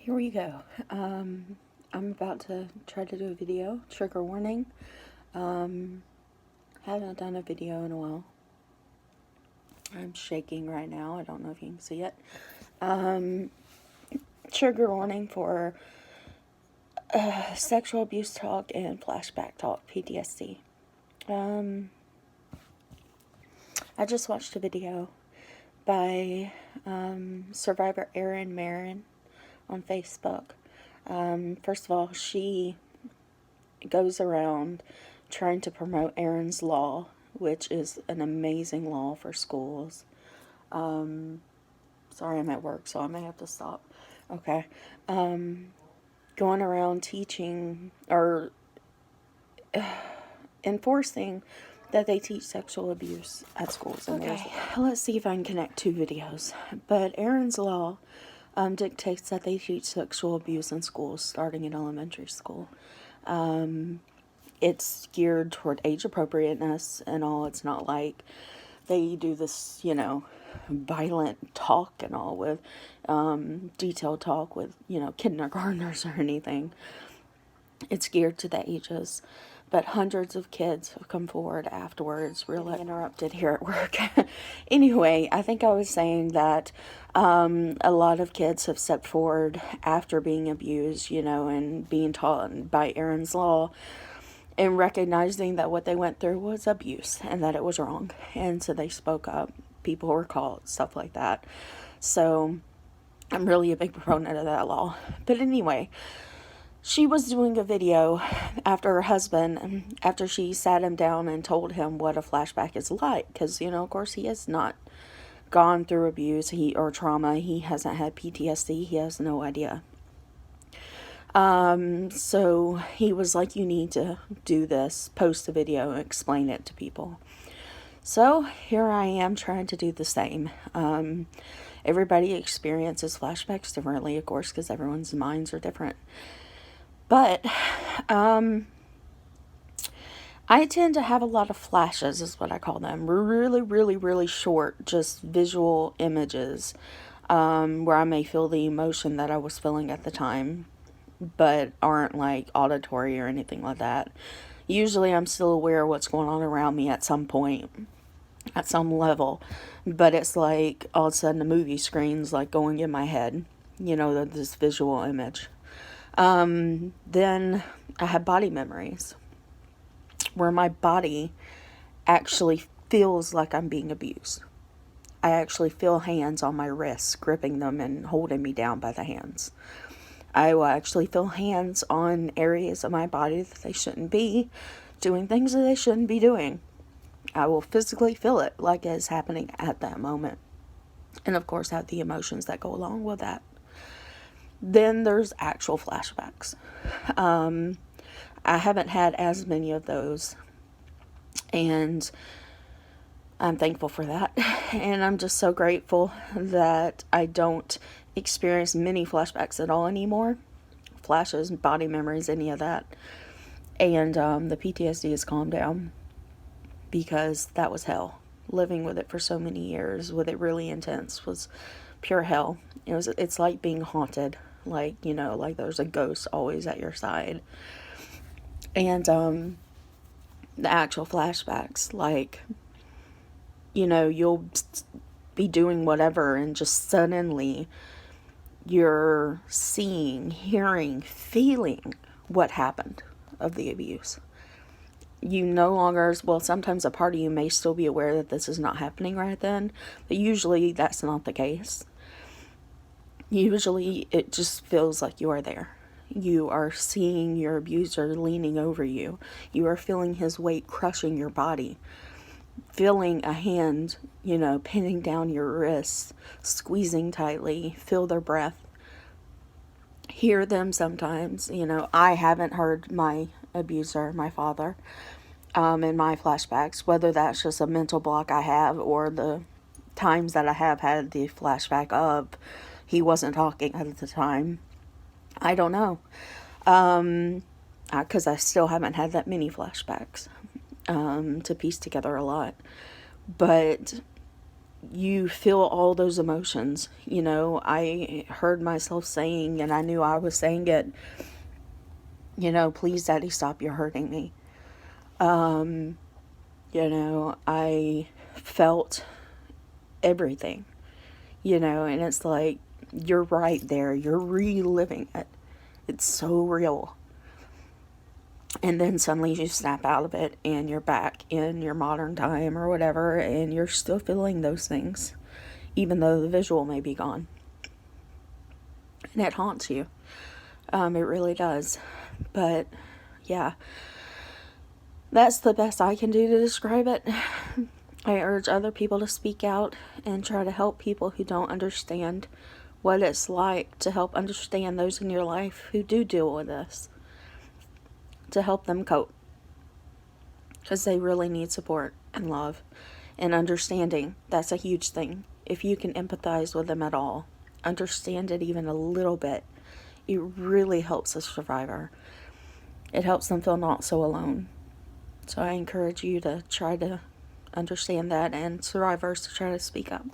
here we go. I'm about to try to do a video. Trigger warning. Haven't done a video in a while. I'm shaking right now. I don't know if you can see it. Trigger warning for sexual abuse talk and flashback talk, PTSD. I just watched a video by survivor Erin Marin on Facebook. First of all, she goes around trying to promote Erin's Law, which is an amazing law for schools. Sorry, I'm at work, so I may have to stop. Okay. Going around teaching or enforcing that they teach sexual abuse at schools. Okay, let's see if I can connect two videos. But Erin's Law dictates that they teach sexual abuse in schools starting in elementary school. It's geared toward age appropriateness and all. It's not like they do this, violent talk and all with detailed talk with, kindergartners or anything. It's geared to the ages. But hundreds of kids have come forward afterwards. Really interrupted here at work. Anyway, I think I was saying that a lot of kids have stepped forward after being abused, and being taught by Erin's Law and recognizing that what they went through was abuse and that it was wrong. And so they spoke up. People were called, stuff like that. So I'm really a big proponent of that law. But anyway, she was doing a video after her husband, after she sat him down and told him what a flashback is like. Because, of course, he has not gone through abuse or trauma. He hasn't had PTSD. He has no idea. So he was like, you need to do this, post a video, and explain it to people. So here I am trying to do the same. Everybody experiences flashbacks differently, of course, because everyone's minds are different. But I tend to have a lot of flashes, is what I call them. Really, really, really short, just visual images where I may feel the emotion that I was feeling at the time, but aren't like auditory or anything like that. Usually I'm still aware of what's going on around me at some point, at some level, but it's like all of a sudden the movie screen's like going in my head, this visual image. Then I have body memories where my body actually feels like I'm being abused. I actually feel hands on my wrists, gripping them and holding me down by the hands. I will actually feel hands on areas of my body that they shouldn't be, doing things that they shouldn't be doing. I will physically feel it like it's happening at that moment. And of course have the emotions that go along with that. Then there's actual flashbacks. I haven't had as many of those, and I'm thankful for that. And I'm just so grateful that I don't experience many flashbacks at all anymore. Flashes, body memories, any of that. And the PTSD has calmed down because that was hell. Living with it for so many years, with it really intense, was pure hell. It's like being haunted. Like, like there's a ghost always at your side. And the actual flashbacks, like, you'll be doing whatever and just suddenly you're seeing, hearing, feeling what happened of the abuse. You no longer, well, sometimes a part of you may still be aware that this is not happening right then, but usually that's not the case. Usually it just feels like you are there. You are seeing your abuser leaning over you. You are feeling his weight crushing your body. Feeling a hand, pinning down your wrists, squeezing tightly. Feel their breath. Hear them sometimes. I haven't heard my abuser, my father, in my flashbacks. Whether that's just a mental block I have or the times that I have had the flashback of he wasn't talking at the time. I don't know. Because I still haven't had that many flashbacks to piece together a lot. But you feel all those emotions. You know, I heard myself saying, and I knew I was saying it, you know, please, Daddy, stop, you're hurting me. You know, I felt everything, you know, and it's like, you're right there. You're reliving it. It's so real. And then suddenly you snap out of it and you're back in your modern time or whatever, and you're still feeling those things, even though the visual may be gone. And it haunts you. It really does. But yeah, that's the best I can do to describe it. I urge other people to speak out and try to help people who don't understand what it's like, to help understand those in your life who do deal with this, to help them cope. Because they really need support and love and understanding. That's a huge thing. If you can empathize with them at all, understand it even a little bit, it really helps a survivor. It helps them feel not so alone. So I encourage you to try to understand that, and survivors to try to speak up.